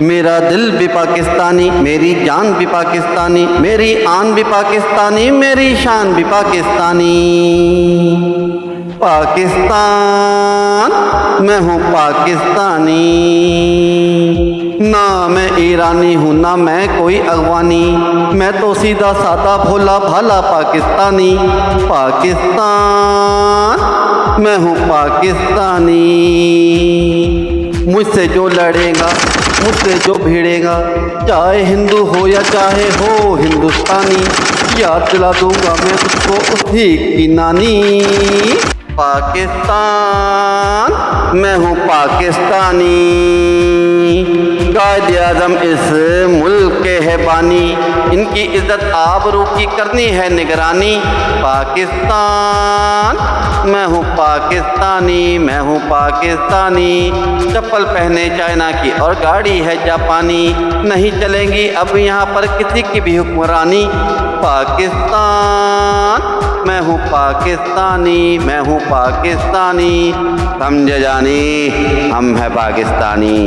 मेरा दिल भी पाकिस्तानी, मेरी जान भी पाकिस्तानी, मेरी आन भी पाकिस्तानी, मेरी शान भी पाकिस्तानी। पाकिस्तान मैं हूँ पाकिस्तानी, ना मैं ईरानी हूँ ना मैं कोई अफगानी, मैं तो सीधा साधा भोला भाला पाकिस्तानी। पाकिस्तान मैं हूँ पाकिस्तानी। मुझसे जो लड़ेगा, मुझसे जो भिड़ेगा, चाहे हिंदू हो या चाहे हो हिंदुस्तानी, याद दिला दूंगा मैं उसको उसी की नानी। पाकिस्तान मैं हूँ पाकिस्तानी, कायदे आज़म इस मुल्क के है बानी, इनकी इज्जत आबरू की करनी है निगरानी। पाकिस्तान मैं हूँ पाकिस्तानी, मैं हूँ पाकिस्तानी। चप्पल पहने चाइना की और गाड़ी है जापानी, नहीं चलेंगी अब यहाँ पर किसी की भी हुक्मरानी। पाकिस्तान मैं हूँ पाकिस्तानी, मैं हूँ पाकिस्तानी। समझे जानी हम है पाकिस्तानी।